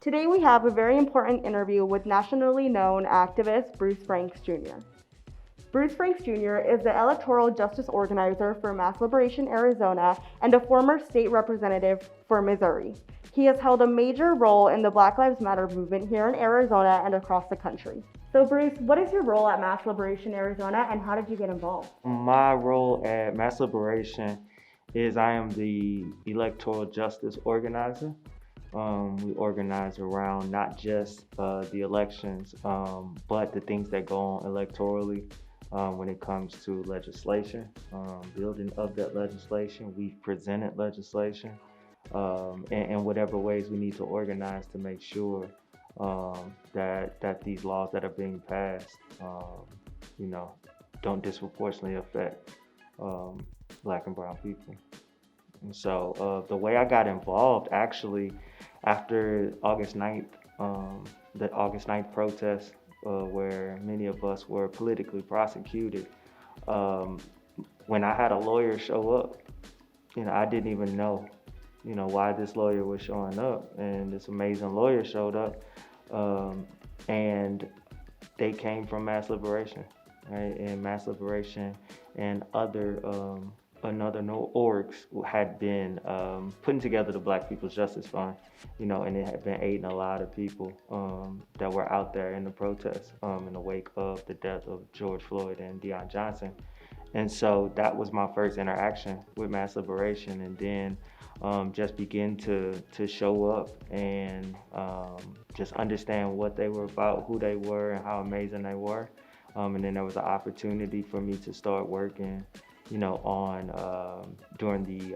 Today we have a very important interview with nationally known activist Bruce Franks Jr. Bruce Franks Jr. is the electoral justice organizer for Mass Liberation Arizona and a former state representative for Missouri. He has held a major role in the Black Lives Matter movement here in Arizona and across the country. So Bruce, what is your role at Mass Liberation Arizona and how did you get involved? My role at Mass Liberation is I am the electoral justice organizer. We organize around not just the elections, but the things that go on electorally when it comes to legislation, building of that legislation. We've presented legislation in whatever ways we need to organize to make sure that these laws that are being passed, don't disproportionately affect Black and brown people. And so the way I got involved, actually, after August 9th, the August 9th protest, where many of us were politically prosecuted, when I had a lawyer show up, I didn't even know, why this lawyer was showing up. And this amazing lawyer showed up, and they came from Mass Liberation, right? And Mass Liberation and other orgs had been putting together the Black People's Justice Fund, and it had been aiding a lot of people that were out there in the protests in the wake of the death of George Floyd and Deion Johnson. And so that was my first interaction with Mass Liberation, and then just begin to show up and just understand what they were about, who they were, and how amazing they were. And then there was an opportunity for me to start working during the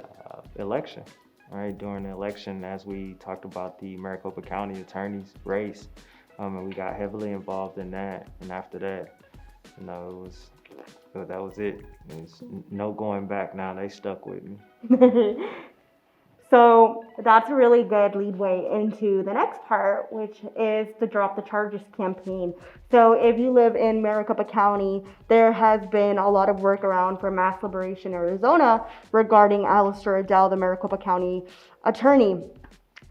election, right? During the election, as we talked about the Maricopa County attorney's race, and we got heavily involved in that. And after that, that was it. There's no going back now. They stuck with me. So that's a really good leadway into the next part, which is the Drop the Charges campaign. So if you live in Maricopa County, there has been a lot of work around for Mass Liberation Arizona regarding Alistair Adele, the Maricopa County attorney.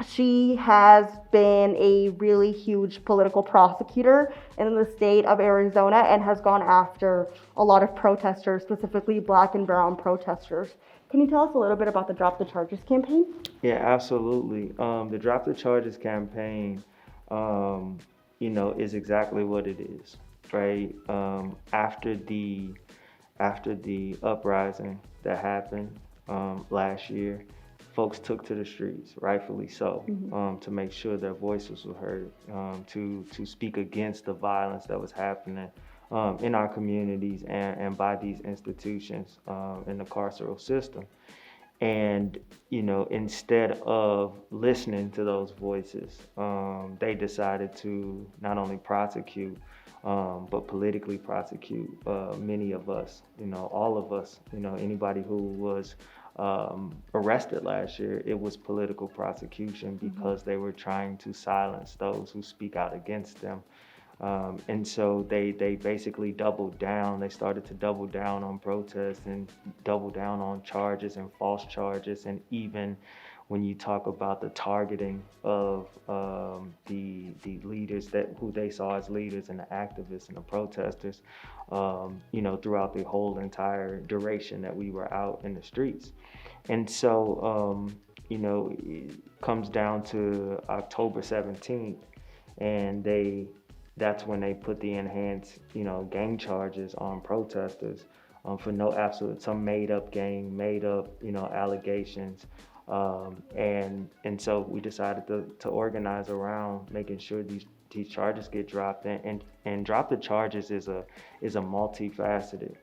She has been a really huge political prosecutor in the state of Arizona and has gone after a lot of protesters, specifically Black and brown protesters. Can you tell us a little bit about the Drop the Charges campaign? Yeah, absolutely. The Drop the Charges campaign, is exactly what it is, right? After the uprising that happened last year, folks took to the streets, rightfully so, to make sure their voices were heard, to speak against the violence that was happening in our communities and by these institutions in the carceral system. And, instead of listening to those voices, they decided to not only prosecute, but politically prosecute many of us, all of us, anybody who was arrested last year. It was political prosecution because they were trying to silence those who speak out against them. And so they basically doubled down. They started to double down on protests and double down on charges and false charges. And even when you talk about the targeting of the leaders who they saw as leaders and the activists and the protesters, throughout the whole entire duration that we were out in the streets. And so, it comes down to October 17th, and that's when they put the enhanced, gang charges on protesters for some made up gang, made up, allegations. And so we decided to organize around making sure these charges get dropped. And Drop the Charges is a multifaceted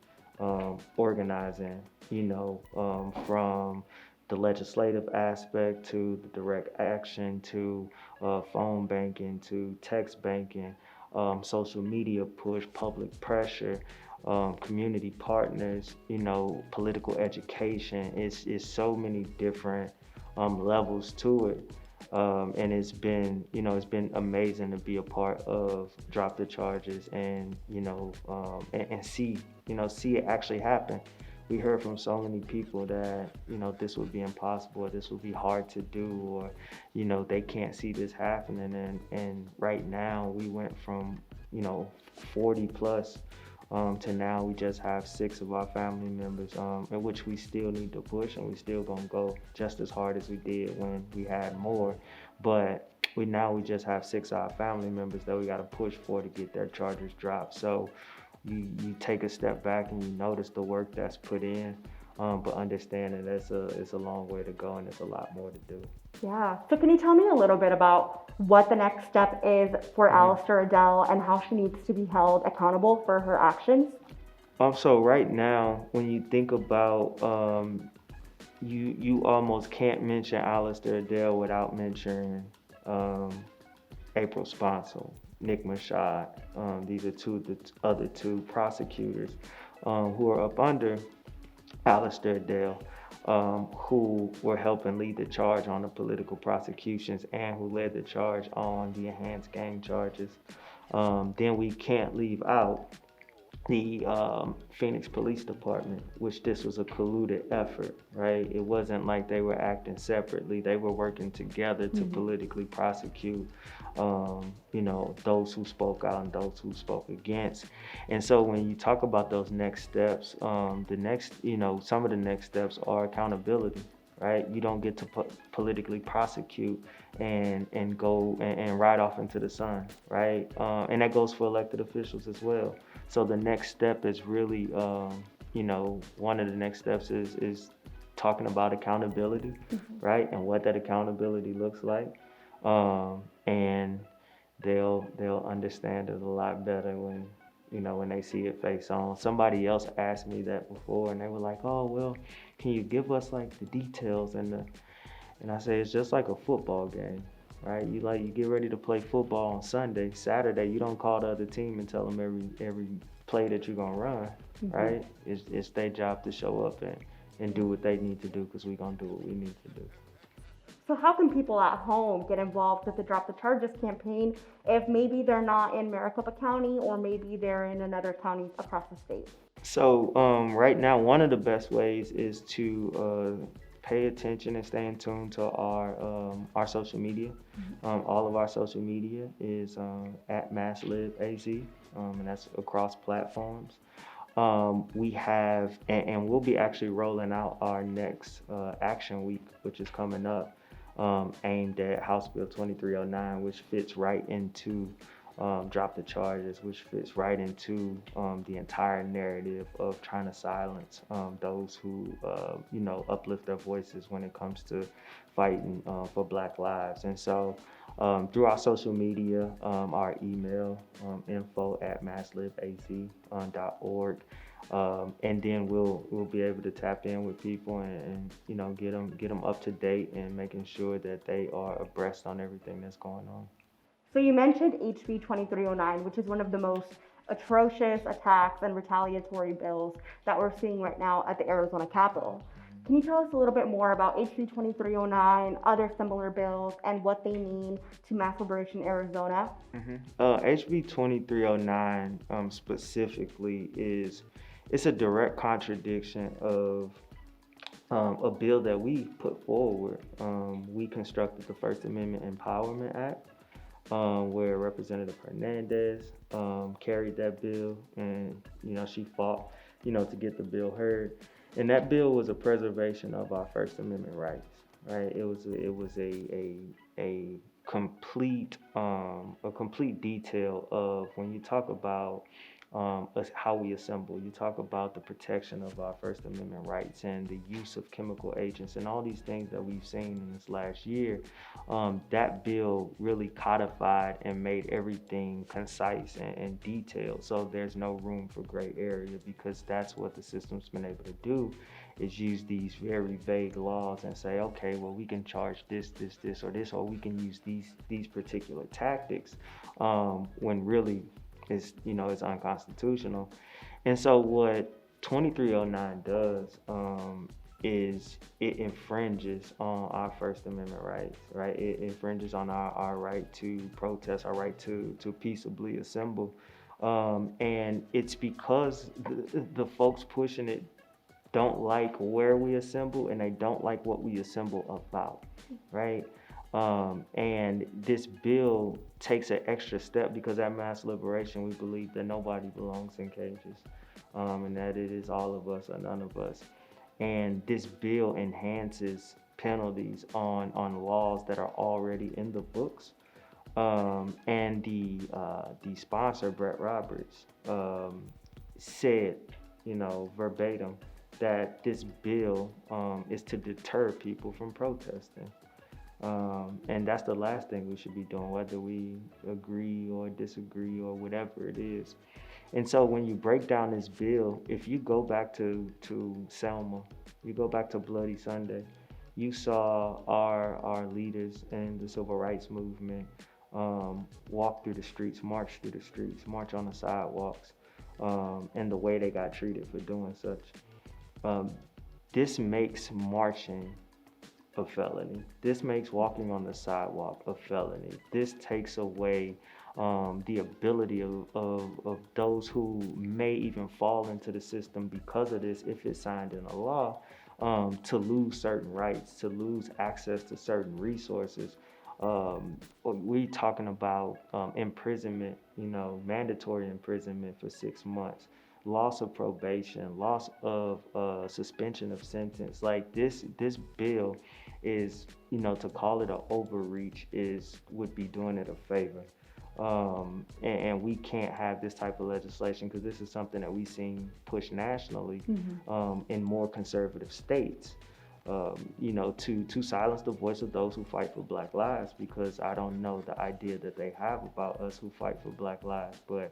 organizing, from the legislative aspect to the direct action to phone banking to text banking, social media push, public pressure, community partners, political education. It's so many different levels to it. And it's been amazing to be a part of Drop the Charges and see it actually happen. we heard from so many people that, this would be impossible, or this would be hard to do, or, they can't see this happening. And right now we went from, 40 plus to now we just have 6 of our family members, in which we still need to push, and we still gonna go just as hard as we did when we had more. But we just have 6 of our family members that we got to push for to get their charges dropped. So you take a step back and you notice the work that's put in, but understanding it's a long way to go and there's a lot more to do. Yeah. So can you tell me a little bit about what the next step is for Alistair Adele and how she needs to be held accountable for her actions? So right now, when you think about, you almost can't mention Alistair Adele without mentioning April Sponsel, Nick Mashad. These are the other 2 prosecutors who are up under Alistair Adele, who were helping lead the charge on the political prosecutions and who led the charge on the enhanced gang charges. Then we can't leave out the Phoenix Police Department, which this was a colluded effort, right? It wasn't like they were acting separately. They were working together to politically prosecute, those who spoke out and those who spoke against. And so when you talk about those next steps, some of the next steps are accountability, right? You don't get to politically prosecute and go and ride off into the sun, right? And that goes for elected officials as well. So the next step is really, one of the next steps is talking about accountability, right? And what that accountability looks like. And they'll understand it a lot better when they see it face on. Somebody else asked me that before, and they were like, "Oh, well, can you give us like the details?" And I say it's just like a football game, right? You get ready to play football on Sunday. Saturday, you don't call the other team and tell them every play that you're gonna run, right? It's their job to show up and do what they need to do, because we're gonna do what we need to do. So how can people at home get involved with the Drop the Charges campaign if maybe they're not in Maricopa County or maybe they're in another county across the state? So right now, one of the best ways is to pay attention and stay in tune to our social media. All of our social media is at MassLibAZ, and that's across platforms. We have, and we'll be actually rolling out our next action week, which is coming up, aimed at House Bill 2309, which fits right into Drop the Charges, which fits right into the entire narrative of trying to silence those who, uplift their voices when it comes to fighting for Black lives. And so through our social media, our email, info@masslibaz.org, and then we'll be able to tap in with people and get them up to date and making sure that they are abreast on everything that's going on. So you mentioned HB 2309, which is one of the most atrocious attacks and retaliatory bills that we're seeing right now at the Arizona Capitol. Can you tell us a little bit more about HB 2309, other similar bills, and what they mean to Mass Liberation Arizona? HB 2309 specifically it's a direct contradiction of a bill that we put forward. We constructed the First Amendment Empowerment Act, where Representative Hernandez carried that bill, and she fought to get the bill heard. And that bill was a preservation of our First Amendment rights, right? It was a complete detail of when you talk about how we assemble. You talk about the protection of our First Amendment rights and the use of chemical agents and all these things that we've seen in this last year. That bill really codified and made everything concise and detailed. So there's no room for gray area, because that's what the system's been able to do, is use these very vague laws and say, okay, well, we can charge this, or this, or we can use these particular tactics, when really it's unconstitutional. And so what 2309 does is it infringes on our First Amendment rights, right? It infringes on our right to protest, our right to peaceably assemble. And it's because the folks pushing it don't like where we assemble, and they don't like what we assemble about, right? And this bill takes an extra step because at mass liberation, we believe that nobody belongs in cages, and that it is all of us or none of us. And this bill enhances penalties on laws that are already in the books. And the sponsor, Brett Roberts, said, verbatim, that this bill is to deter people from protesting. And that's the last thing we should be doing, whether we agree or disagree or whatever it is. And so when you break down this bill, if you go back to Selma, you go back to Bloody Sunday, you saw our leaders in the civil rights movement walk through the streets, march through the streets, march on the sidewalks, and the way they got treated for doing such. This makes marching a felony. This makes walking on the sidewalk a felony. This takes away the ability of those who may even fall into the system because of this, if it's signed in a law, to lose certain rights, to lose access to certain resources. We talking about imprisonment, mandatory imprisonment for 6 months, loss of probation, loss of suspension of sentence. Like this bill is, to call it an overreach would be doing it a favor. And we can't have this type of legislation because this is something that we've seen pushed nationally in more conservative states. To silence the voice of those who fight for Black lives, because I don't know the idea that they have about us who fight for Black lives, but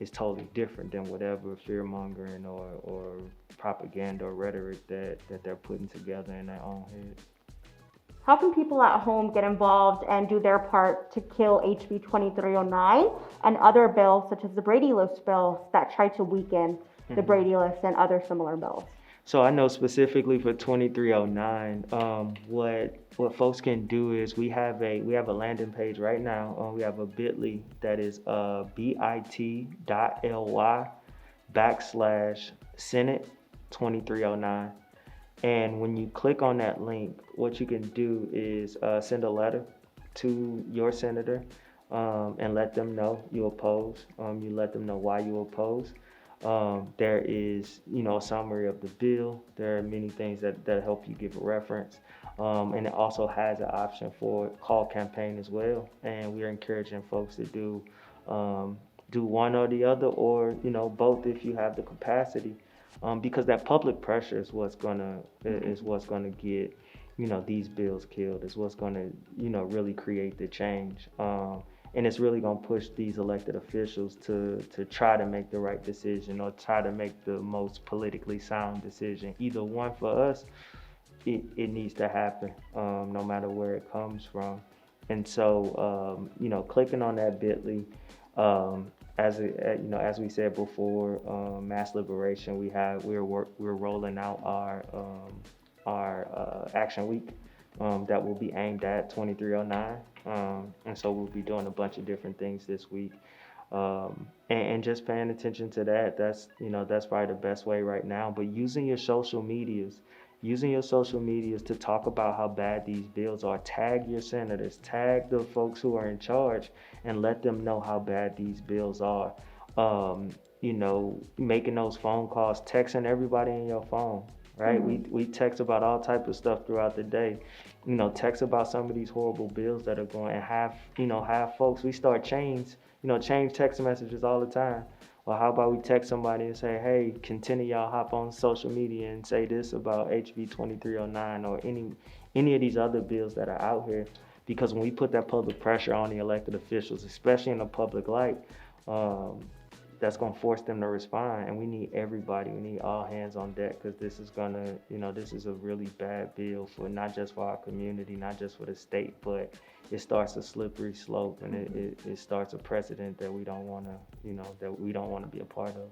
it's totally different than whatever fear-mongering or propaganda or rhetoric that they're putting together in their own heads. How can people at home get involved and do their part to kill HB 2309 and other bills such as the Brady List bills that try to weaken the Brady List and other similar bills? So I know specifically for 2309, what folks can do is we have a landing page right now. We have a bit.ly that is bit.ly/Senate 2309. And when you click on that link, what you can do is send a letter to your senator and let them know you oppose. You let them know why you oppose. There is, a summary of the bill. There are many things that help you give a reference. And it also has an option for call campaign as well. And we're encouraging folks to do one or the other, or, both if you have the capacity. Because that public pressure is what's gonna get, these bills killed. Is what's gonna, really create the change. And it's really gonna push these elected officials to try to make the right decision or try to make the most politically sound decision. Either one for us, it needs to happen, no matter where it comes from. And so, clicking on that bit.ly. As we said before, mass liberation. We're rolling out our action week that will be aimed at 2309, and so we'll be doing a bunch of different things this week, and just paying attention to that. That's probably the best way right now. But using your social medias to talk about how bad these bills are. Tag your senators, tag the folks who are in charge, and let them know how bad these bills are. Making those phone calls, texting everybody in your phone, right? We text about all type of stuff throughout the day. Text about some of these horrible bills that are going, and have folks, we start chains text messages all the time. Well, how about we text somebody and say, hey, continue y'all hop on social media and say this about HB 2309 or any of these other bills that are out here. Because when we put that public pressure on the elected officials, especially in the public light, that's going to force them to respond. And we need everybody. We need all hands on deck, because this is this is a really bad bill for not just for our community, not just for the state, but it starts a slippery slope, and it starts a precedent that we don't want to, be a part of.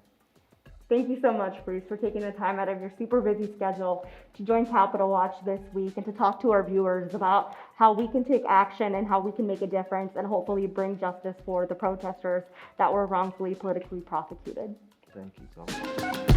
Thank you so much, Bruce, for taking the time out of your super busy schedule to join Capitol Watch this week and to talk to our viewers about how we can take action and how we can make a difference and hopefully bring justice for the protesters that were wrongfully politically prosecuted. Thank you so much.